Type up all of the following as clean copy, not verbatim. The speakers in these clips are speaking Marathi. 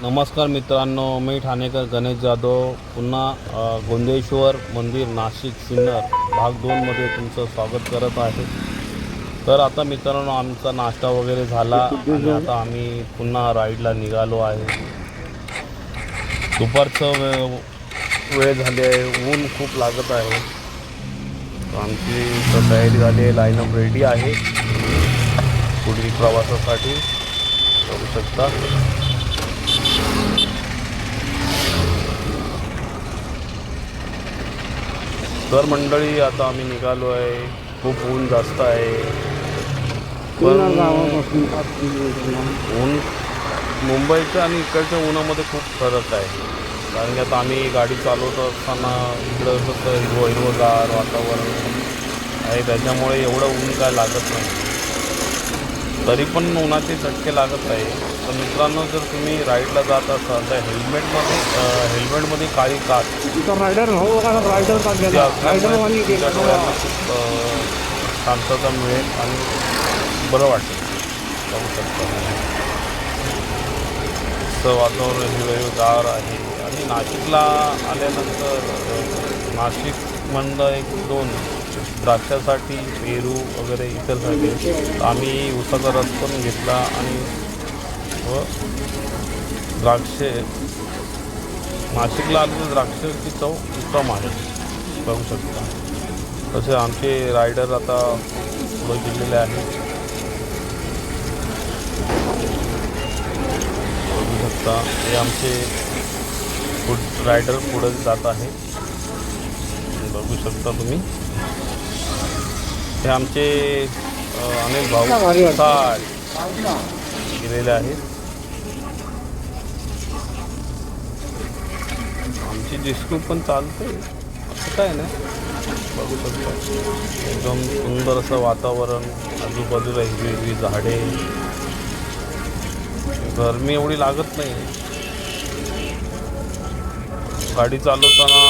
नमस्कार मित्रांनो, मी ठाणेकर गणेश जाधव पुन्हा गोंदेश्वर मंदिर नाशिक सिन्नर भाग 2मध्ये तुमचं स्वागत करत आहे। तर आता मित्रांनो आमचा नाश्ता वगैरे झाला आणि आता आम्ही पुन्हा राईडला निघालो आहे। दुपारचं वेळ झाली आहे, ऊन खूप लागत आहे। आमची तयारी झाली आहे, लाईनअप रेडी आहे पुढील प्रवासासाठी बघू शकता। तर मंडळी आता आम्ही निघालो आहे, खूप ऊन जास्त आहे पण ऊन मुंबईच्या आणि इकडच्या उन्हामध्ये खूप फरक आहे। कारण की आता आम्ही गाडी चालवत असताना इकडं कसं हिरवगार वातावरण आहे, त्याच्यामुळे एवढं ऊन काय लागत नाही, तरी पण उन्हाचे चटके लागत आहे। तर मित्रांनो, जर तुम्ही राईडला जात असाल तर हेल्मेटमध्ये काळी काच शांतता मिळेल आणि बरं वाटेल। पाहू शकता असं वातावरण हिरवेगार आहे। आणि नाशिकला आल्यानंतर नाशिकमधलं 1-2 द्राक्षासाठी पेरू वगैरे इतरसाठी आम्ही उसाचा रस पण घेतला आणि द्राक्षे नाशिकला आले तर द्राक्षाची चव उत्तम आहे, बघू शकता। तसे आमचे रायडर आता पुढे गेलेले आहेत, बघू शकता। हे आमचे रायडर पुढे जात आहे, बघू शकता तुम्ही। हे आमचे अनेक भाऊ गेलेले आहेत। आमची डिस्को पण चालते, असं काय नाही, बघू शकता। एकदम सुंदर असं वातावरण, आजूबाजूला हिरवी झाडे, गरमी एवढी लागत नाही। गाडी चालवताना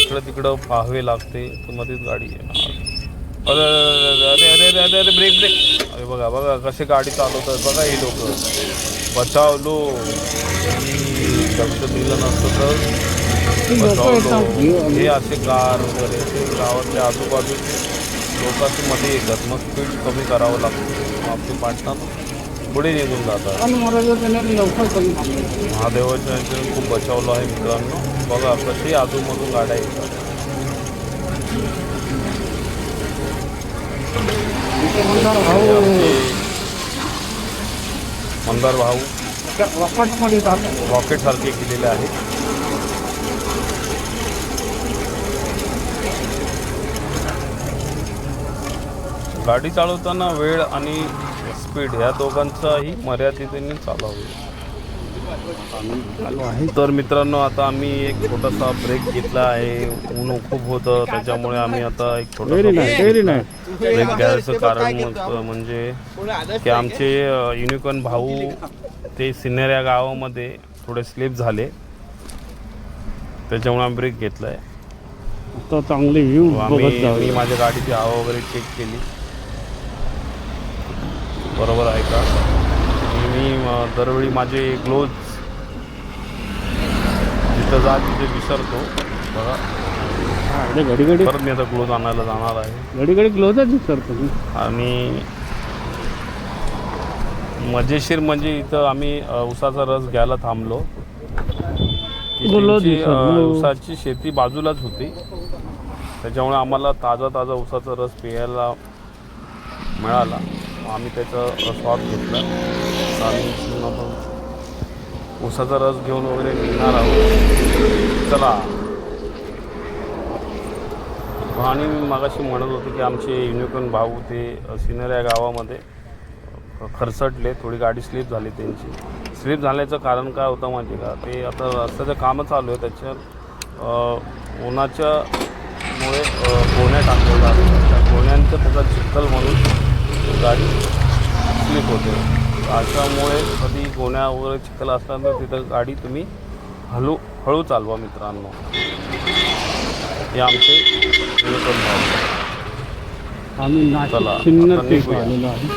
इकडं तिकडं पाहावे लागते, तर मध्येच गाडी अरे अरे अरे अरे अरे अरे ब्रेक ब्रेक, अरे बघा बघा कसे गाडी चालवतात बघा ही लोक। बचावलो, लक्ष दिलं नसतं तर बचावलो। हे असे कार वगैरे ते गावातल्या आजूबाजूचे लोकांच्या मध्ये येतात, मग स्पीड कमी करावं लागतं, आपली पार्टनर पुढे निघून जातात। महादेवाच्या खूप बचावलं आहे मित्रांनो, बघा कशी आजूबाजू गाड्या येतात। मंदार भाऊ रॉकेट सारखे केलेले आहेत। गाडी चालवताना वेळ आणि स्पीड या दोघांचाही मर्यादितेने चालवावे। तर मित्रांनो, आता आम्ही एक छोटासा ब्रेक घेतला आहे, ऊन खूप होतं त्याच्यामुळे आम्ही आता एक छोटासा ब्रेक घ्यायचं कारण म्हणजे की आमचे युनिकॉर्न भाऊ ते सिन्नर या गावामध्ये थोडे स्लिप झाले, त्याच्यामुळे आम्ही ब्रेक घेतला आहे। आता चांगली व्ह्यू मी माझ्या गाडीची हवा वगैरे चेक केली, बरोबर आहे का। मी दरवेळी माझे ग्लोव्ज जिथं जा तिथे विसरतो बघा, घडी परत मी आता ग्लोव्ज आणायला जाणार आहे। घडी ग्लोव्जच विसरतो। आणि मजेशीर म्हणजे इथं आम्ही उसाचा रस घ्यायला थांबलो, उसाची शेती बाजूलाच होती, त्याच्यामुळे आम्हाला ताजा उसाचा रस प्यायला मिळाला। आम्ही त्याचा स्वाद घेतला आणि उसाचा रस घेऊन वगैरे निघणार आहोत, चला। आणि मी मगाशी म्हणत होते की आमचे युनिकॉर्न भाऊ ते सिन्नर या गावामध्ये खरचटले, थोडी गाडी स्लिप झाली त्यांची। स्लिप झाल्याचं कारण काय होतं माहिती का, ते आता रस्त्याचं कामं चालू आहे, त्याच्या उन्हाच्या मुळे गोण्या टाकलेल्या असतात, त्या गोण्यांचं त्याचा चिखल म्हणून गाडी स्लिप होते। अशामुळे कधी गोण्या वगैरे चिखल असतात तर तिथं गाडी तुम्ही हळू चालवा मित्रांनो। हे आमचे युनिकॉर्न भाऊ, आम्ही नाशिक सिन्नर ते आलेलो आहे।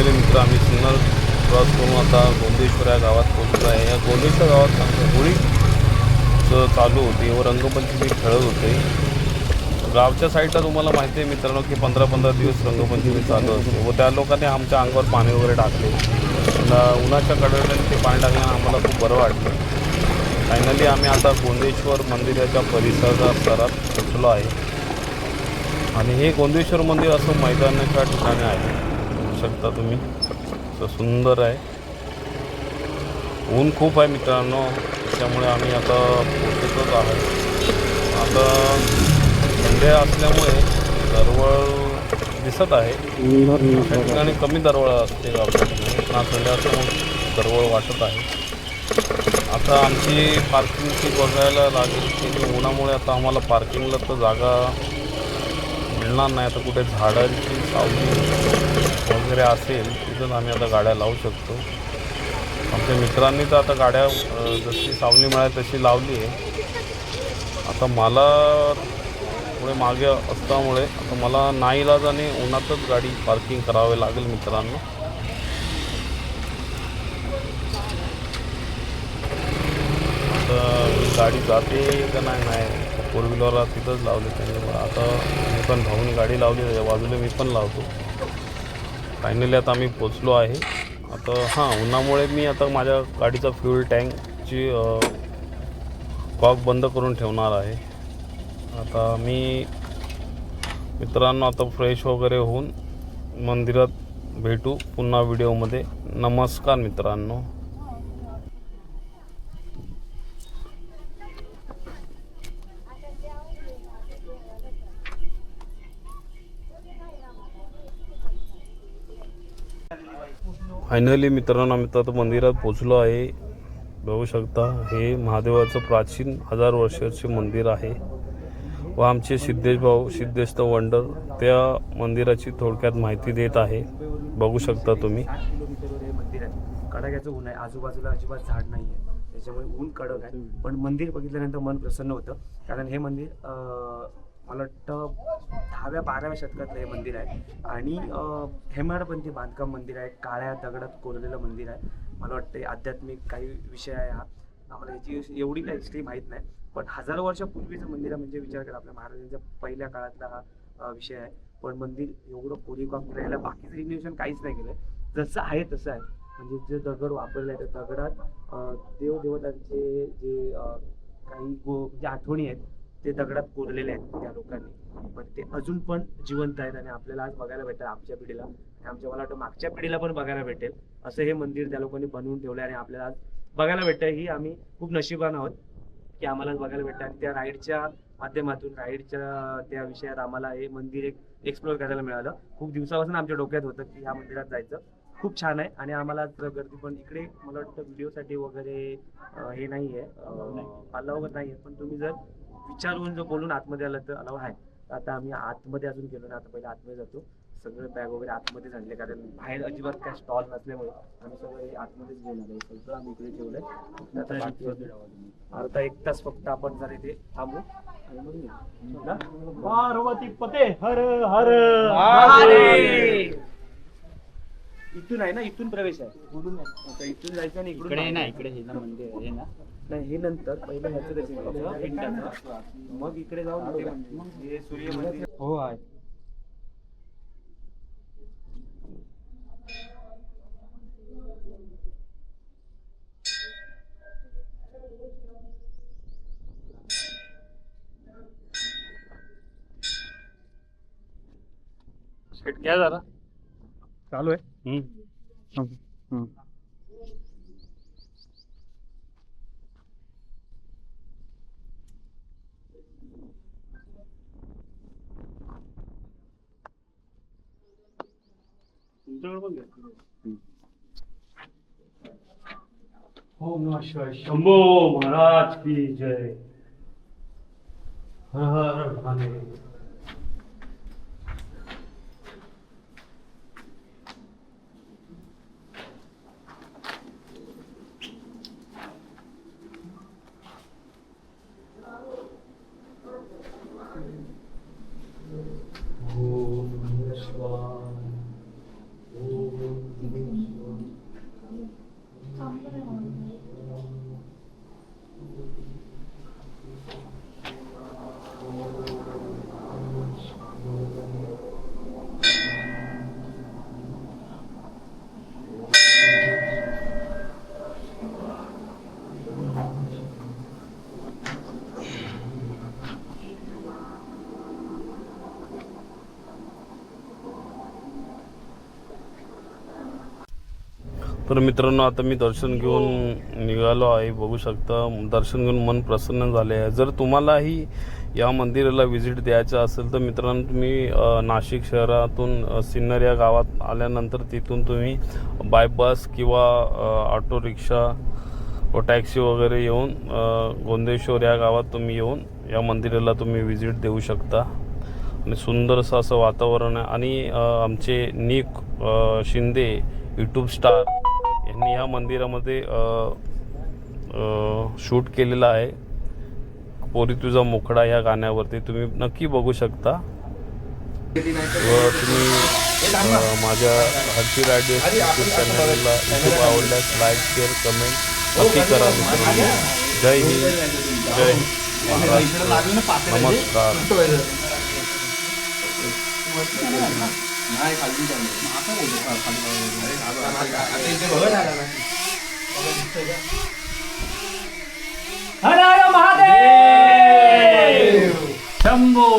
फायनली मित्र आम्ही सिन्नर क्रॉस करून आता गोंदेश्वर या गावात पोहोचलो आहे. या गोंदेश्वर गावात आमचं होळीचं चालू होती व रंगपंचमी खेळत होते. गावच्या साईडला तुम्हाला माहिती आहे मित्रांनो की 15-15 दिवस रंगपंचमी चालू असते व त्या लोकांनी आमच्या अंगावर पाणी वगैरे टाकले. उन्हाच्या कडकड्याने ते पाणी टाकल्यानं आम्हाला खूप बरं वाटलं. फायनली आम्ही आता गोंदेश्वर मंदिराच्या परिसरात पोचलो आहे आणि हे गोंदेश्वर मंदिर असं मैदानाच्या ठिकाणी आहे. बघू शकता तुम्ही असं सुंदर आहे. ऊन खूप आहे मित्रांनो, त्यामुळे आम्ही आता पोचतच आहोत. आता संध्या असल्यामुळे दरवळ दिसत आहे. त्या ठिकाणी कमी दरवळ असते गावच्या ठिकाणी, पण संध्या असल्यामुळे दरवळ वाटत आहे. आता आमची पार्किंगची बघायला लागेल की उन्हामुळे आता आम्हाला पार्किंगला तर जागा मिळणार नाही. आता कुठे झाडांची सावली वगैरे असेल तिथंच आम्ही आता गाड्या लावू शकतो. आमच्या मित्रांनी तर आता गाड्या जशी सावली मिळाली तशी लावली आहे. आता मला पुढे मागे असल्यामुळे आता मला नाईलाजाने उन्हातच गाडी पार्किंग करावी लागेल मित्रांनो. आता गाडी जाते का नाही फोर व्हीलरला तिथंच लावले त्यांनी. आता मी पण भाऊनी गाडी लावली त्याच्या बाजूला मी पण लावतो. फायनली आता आम्ही पोचलो आहे. आता उन्हामुळे मी आता माझ्या गाडीचा फ्यूल टँकची कॉक बंद करून ठेवणार आहे. आता मी मित्रांनो आता फ्रेश वगैरे होऊन मंदिरात भेटू पुन्हा व्हिडिओमध्ये. नमस्कार मित्रांनो. फायनली मित्रांनो आम्ही आता मंदिरात पोचलो आहे. बघू शकता हे महादेवाचं प्राचीन 1000 वर्षाचे मंदिर आहे व आमचे सिद्धेश भाऊ सिद्धेश द वंडर त्या मंदिराची थोडक्यात माहिती देत आहे. बघू शकता तुम्ही. मंदिर आहे, कडाक्याचं ऊन आहे, आजूबाजूला अजिबात झाड नाही आहे, त्याच्यामुळे ऊन कडक आहे. पण मंदिर बघितल्यानंतर मन प्रसन्न होतं. कारण हे मंदिर मला वाटतं 10व्या-12व्या शतकातलं हे मंदिर आहे आणि हेमाडपंथी बांधकाम मंदिर आहे. काळ्या दगडात कोरलेलं मंदिर आहे. मला वाटतं आध्यात्मिक काही विषय आहे हा. आम्हाला याची एवढी काही हिस्ट्री माहीत नाही, पण हजारो वर्षापूर्वीचं मंदिर आहे. म्हणजे विचार करा, आपल्या महाराजांच्या पहिल्या काळातला हा विषय आहे. पण मंदिर एवढं कोरीवकाम करायला बाकीचं रिन्युएशन काहीच नाही केलं. जसं आहे तसं आहे. म्हणजे जे दगड वापरले आहेत त्या दगडात देवदेवतांचे जे काही म्हणजे आठवणी आहेत ते दगडात कोरलेले आहेत त्या लोकांनी. पण ते अजून पण जिवंत आहेत आणि आपल्याला आज बघायला भेटेल आमच्या पिढीला आणि आमच्या मला वाटतं मागच्या पिढीला पण बघायला भेटेल असं हे मंदिर त्या लोकांनी बनवून ठेवलं आणि आपल्याला आज बघायला भेटतं. ही आम्ही खूप नशिबान आहोत की आम्हाला बघायला भेटतं. आणि त्या राईडच्या माध्यमातून राईडच्या त्या विषयात आम्हाला हे मंदिर एक एक्सप्लोअर करायला मिळालं. खूप दिवसापासून आमच्या डोक्यात होतं की ह्या मंदिरात जायचं. खूप छान आहे आणि आम्हाला गर्दी पण इकडे मला वाटतं व्हिडिओसाठी वगैरे हे नाही आहे, अलाव वगैरे नाही आहे. पण तुम्ही जर विचारून जर बोलून आतमध्ये आलं तर अलाव आहे. आता आम्ही आतमध्ये अजून गेलो ना, आता पहिले आतमध्ये जातो. सगळे बॅग वगैरे आतमध्ये झाले कारण बाहेर अजिबात काय स्टॉल नसल्यामुळे आम्ही सगळे आतमध्येच घेऊन आलो. सगळं आम्ही इकडे ठेवलंय. अर्धा 1 तास फक्त आपण जर इथे थांबू आणि मग पार्वती पते हर हर हरे. इथून आहे ना, इथून प्रवेश आहे. इथून जायचं आणि इकडून नाही. इकडे हे ना मंदिर आहे ना, नाही हे नंतर पहिलं ह्याचं दर्शन घ्यायचं, मग इकडे जाऊन हे सूर्य मंदिर हो आहे. सेट घ्या जरा. चालू आहे. ओम नमः शिवाय. शंभो महाराज की जय. हर हर महादेव. ओम नमः शिवाय. ओम तर मित्रांनो आता मी दर्शन घेऊन निघालो आहे. बघू शकता दर्शन घेऊन मन प्रसन्न झाले आहे. जर तुम्हालाही या मंदिराला व्हिजिट द्यायचं असेल तर मित्रांनो तुम्ही नाशिक शहरातून सिन्नर या गावात आल्यानंतर तिथून तुम्ही बाय बस किंवा ऑटो रिक्षा व टॅक्सी वगैरे येऊन गोंदेश्वर या गावात तुम्ही येऊन या मंदिराला तुम्ही व्हिजिट देऊ शकता. आणि सुंदरसं असं वातावरण आहे. आणि आमचे निक शिंदे यूट्यूब स्टार यांनी या मंदिरामध्ये शूट केलेलं आहे. पोरी तुझा मुखडा या गाण्यावरती तुम्ही नक्की बघू शकता. व तुम्ही माझ्या हर्षी रायडे यूट्यूब चॅनलला यूट्यूब आवडल्यास लाईक शेअर कमेंट नक्की करा मित्रांनो. जय हिंद जय महाराष्ट्र नमस्कार. हर हर महादेव शंभो.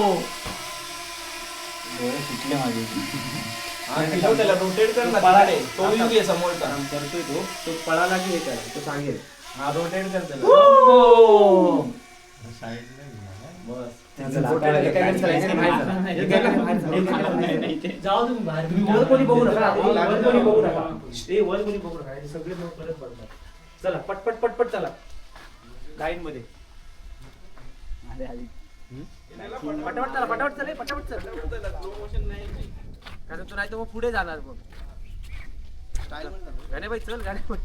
रोटेट कर ना पळाले तो युगे समोरचा करतोय तो पळाला की हे करा तो सांगेल. हा रोटेट कर त्याला. जाऊ तुम्ही बाहेर. तुम्ही वर कोणी बघू नका. वर कोणी बघू नका. ते वर कोणी बघू नका. सगळे लोक परत बघतात. चला पटपट पटपट चला लाईन मध्ये. पटापट चला पटापट चला पटापट चला. कारण तू नाही तर मग पुढे जाणार मग. गाणे बाई चल गाणे बाई.